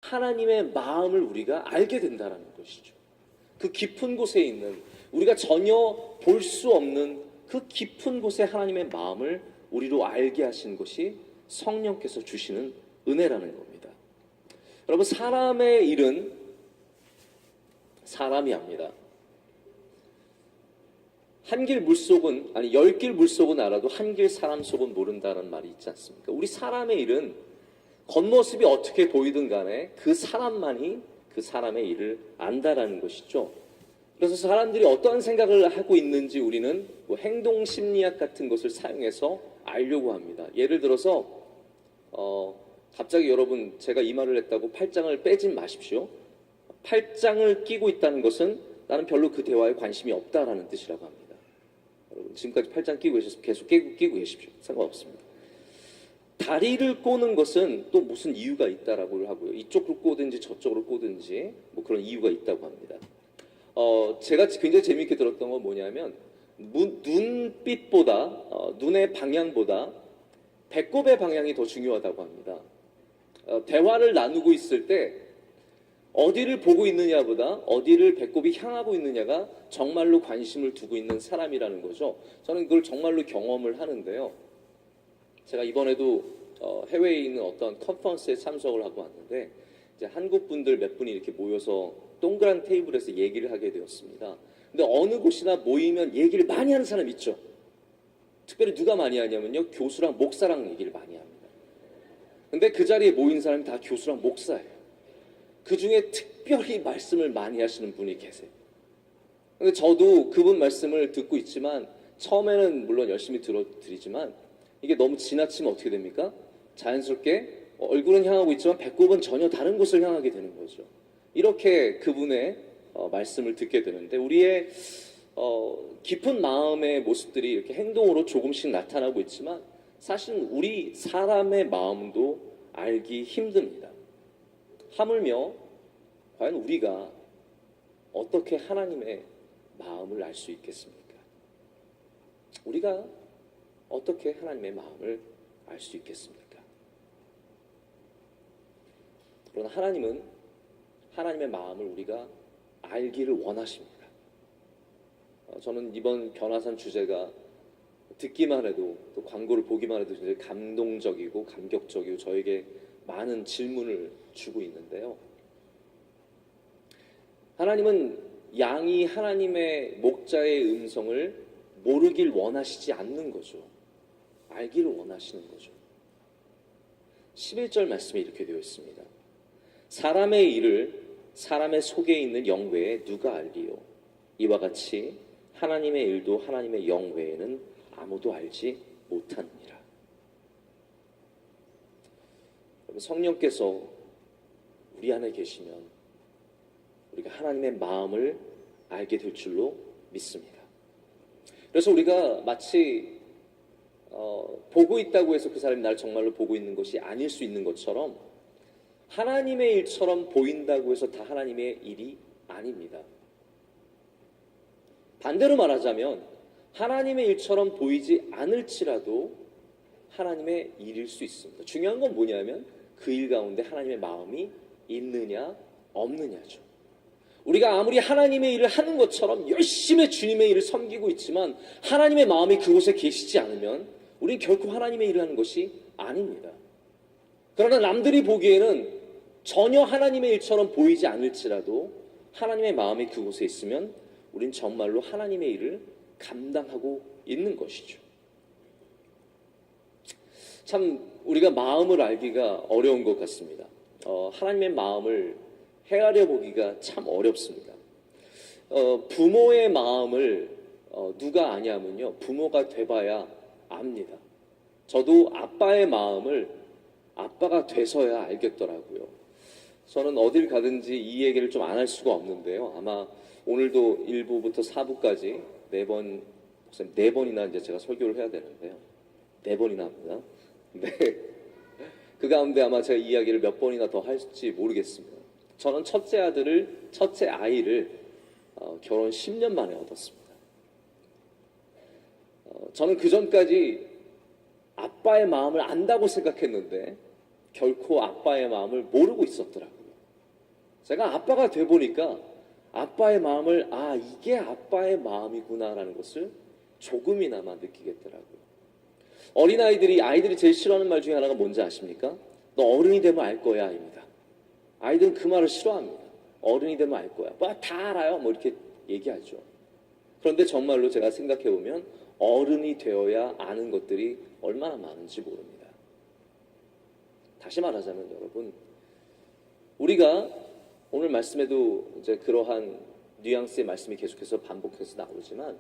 하나님의 마음을 우리가 알게 된다는 것이죠. 그 깊은 곳에 있는, 우리가 전혀 볼 수 없는 그 깊은 곳에 하나님의 마음을 우리로 알게 하신 것이 성령께서 주시는 은혜라는 겁니다. 여러분, 사람의 일은 사람이 합니다. 한 길 물속은, 아니 10길 물속은 알아도 한 길 사람 속은 모른다는 말이 있지 않습니까? 우리 사람의 일은 겉모습이 어떻게 보이든 간에 그 사람만이 그 사람의 일을 안다라는 것이죠. 그래서 사람들이 어떠한 생각을 하고 있는지 우리는 뭐 행동심리학 같은 것을 사용해서 알려고 합니다. 예를 들어서 갑자기 여러분, 제가 이 말을 했다고 팔짱을 빼진 마십시오. 팔짱을 끼고 있다는 것은 나는 별로 그 대화에 관심이 없다라는 뜻이라고 합니다. 여러분, 지금까지 팔짱 끼고 계셔서 계속 끼고 계십시오. 상관없습니다. 다리를 꼬는 것은 또 무슨 이유가 있다라고 하고요. 이쪽으로 꼬든지 저쪽으로 꼬든지 뭐 그런 이유가 있다고 합니다. 제가 굉장히 재미있게 들었던 건 뭐냐면 눈빛보다 눈의 방향보다 배꼽의 방향이 더 중요하다고 합니다. 대화를 나누고 있을 때 어디를 보고 있느냐보다 어디를 배꼽이 향하고 있느냐가 정말로 관심을 두고 있는 사람이라는 거죠. 저는 그걸 정말로 경험을 하는데요. 제가 이번에도 해외에 있는 어떤 컨퍼런스에 참석을 하고 왔는데 이제 한국 분들 몇 분이 이렇게 모여서 동그란 테이블에서 얘기를 하게 되었습니다. 근데 어느 곳이나 모이면 얘기를 많이 하는 사람 있죠. 특별히 누가 많이 하냐면요, 교수랑 목사랑 얘기를 많이 합니다. 근데 그 자리에 모인 사람이 다 교수랑 목사예요. 그 중에 특별히 말씀을 많이 하시는 분이 계세요. 근데 저도 그분 말씀을 듣고 있지만 처음에는 물론 열심히 들어드리지만 이게 너무 지나치면 어떻게 됩니까? 자연스럽게 얼굴은 향하고 있지만 배꼽은 전혀 다른 곳을 향하게 되는 거죠. 이렇게 그분의 말씀을 듣게 되는데 우리의 깊은 마음의 모습들이 이렇게 행동으로 조금씩 나타나고 있지만 사실은 우리 사람의 마음도 알기 힘듭니다. 하물며 과연 우리가 어떻게 하나님의 마음을 알 수 있겠습니까? 우리가 어떻게 하나님의 마음을 알 수 있겠습니까? 그러나 하나님은 하나님의 마음을 우리가 알기를 원하십니다. 저는 이번 변화산 주제가 듣기만 해도 또 광고를 보기만 해도 굉장히 감동적이고 감격적이고 저에게 많은 질문을 주고 있는데요. 하나님은 양이 하나님의 목자의 음성을 모르길 원하시지 않는 거죠. 알기를 원하시는 거죠. 11절 말씀에 이렇게 되어 있습니다. 사람의 일을 사람의 속에 있는 영 외에 누가 알리요? 이와 같이 하나님의 일도 하나님의 영 외에는 아무도 알지 못하느니라. 성령께서 우리 안에 계시면 우리가 하나님의 마음을 알게 될 줄로 믿습니다. 그래서 우리가 마치 보고 있다고 해서 그 사람이 나를 정말로 보고 있는 것이 아닐 수 있는 것처럼 하나님의 일처럼 보인다고 해서 다 하나님의 일이 아닙니다. 반대로 말하자면 하나님의 일처럼 보이지 않을지라도 하나님의 일일 수 있습니다. 중요한 건 뭐냐면 그 일 가운데 하나님의 마음이 있느냐 없느냐죠. 우리가 아무리 하나님의 일을 하는 것처럼 열심히 주님의 일을 섬기고 있지만 하나님의 마음이 그곳에 계시지 않으면 우리는 결코 하나님의 일을 하는 것이 아닙니다. 그러나 남들이 보기에는 전혀 하나님의 일처럼 보이지 않을지라도 하나님의 마음이 그곳에 있으면 우린 정말로 하나님의 일을 감당하고 있는 것이죠. 참 우리가 마음을 알기가 어려운 것 같습니다. 하나님의 마음을 헤아려 보기가 참 어렵습니다. 부모의 마음을 누가 아냐면요, 부모가 돼봐야 압니다. 저도 아빠의 마음을 아빠가 돼서야 알겠더라고요. 저는 어딜 가든지 이 얘기를 좀 안 할 수가 없는데요. 아마 오늘도 1부부터 4부까지 4번이나 이제 제가 설교를 해야 되는데요. 4번이나 합니다. 네. 그 가운데 아마 제가 이야기를 몇 번이나 더 할지 모르겠습니다. 저는 첫째 아이를 결혼 10년 만에 얻었습니다. 저는 그 전까지 아빠의 마음을 안다고 생각했는데 결코 아빠의 마음을 모르고 있었더라고요. 제가 아빠가 돼 보니까 아빠의 마음을 이게 아빠의 마음이구나라는 것을 조금이나마 느끼겠더라고요. 아이들이 제일 싫어하는 말 중에 하나가 뭔지 아십니까? 너 어른이 되면 알 거야입니다. 아이들은 그 말을 싫어합니다. 어른이 되면 알 거야. 뭐 다 알아요. 뭐 이렇게 얘기하죠. 그런데 정말로 제가 생각해 보면 어른이 되어야 아는 것들이 얼마나 많은지 모릅니다. 다시 말하자면 여러분, 우리가 오늘 말씀에도 이제 그러한 뉘앙스의 말씀이 계속해서 반복해서 나오지만